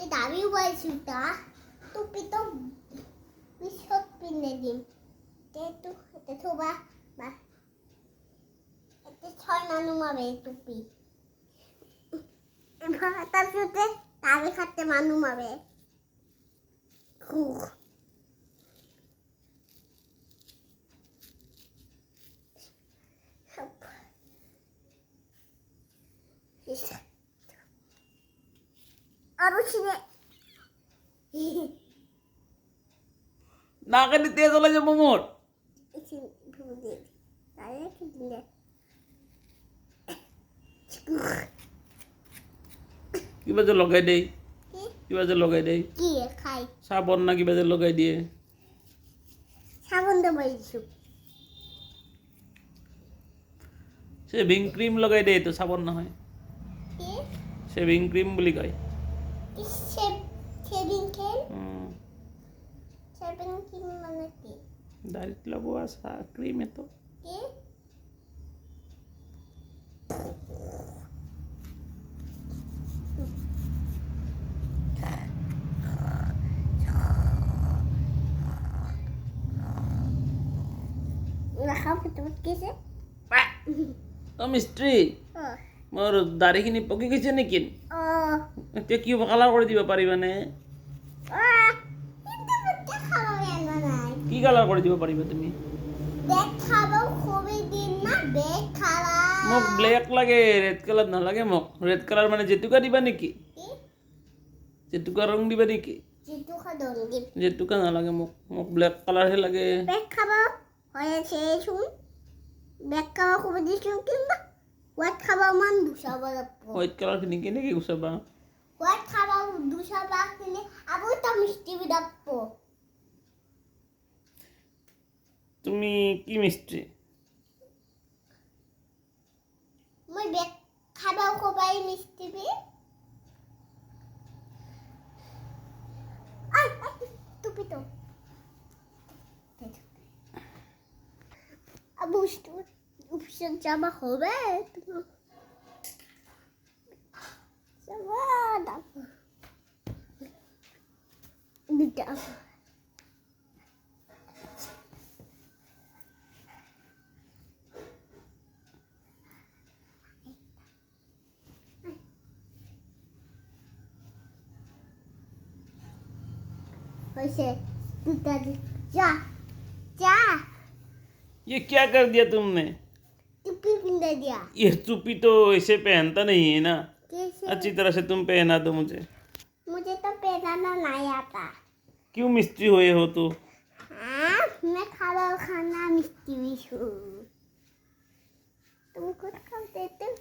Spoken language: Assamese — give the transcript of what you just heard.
আমি দাবি বলছিটা টুপি তো বিশত পিনে দিম তেতু এটা থোবা বা এটা ছয় মানুষ মাবে টুপি তারপরে দাবি খাতে মানুষ মাবে আরো ছিনে নাকে দিতে চলে যাবো মোট কিবা যে লগাই দেই কিবা যে লগাই দেই কি খাই সাবন না কিবা যে লগাই দিয়ে সাবন তো বলছো শেভিং ক্রিম লগাই দেই তো সাবন না হয় কি শেভিং ক্রিম বলি কয় শেভিং ক্রিম মানে কি দাড়িত লগোৱা ক্ৰিম এতো কি ৰাখাও খেতে গেছে ও মিস্ত্ৰি মোৰ দাড়িখিনি পকি গৈছে নেকি এতিয়া কি কালাৰ কৰি দিব পাৰিবানে কি কালাৰ কৰি দিব পাৰিবা তুমি মোক ব্লেক লাগে ৰেড কালাৰ নালাগে মোক ৰেড কালাৰ মানে জেতুকা দিবা নেকি জেতুকা ৰং দিবা নেকি জেতুকা নালাগে মোক মোক ব্লেক কালাৰহে লাগে হোৱাইট কালাৰখিনি কেনেকৈ গুচাবা তুমি কি মিস্ত্রি মই বেক খাবাও কবাই মিষ্টি আই টুপি তো আবুষ্ট উপশন জামা হবে সাবাদা দিটা वैसे जा जा ये क्या कर दिया तुमने टोपी पहन दिया ये टोपी तो ऐसे पहनता नहीं है ना कैसे अच्छी तरह से तुम पहना दो मुझे मुझे तो पहनाना नहीं आता क्यों मिस्त्री हुए हो तो हाँ मैं खाना मिस्त्री हूँ तुम खुद खा देते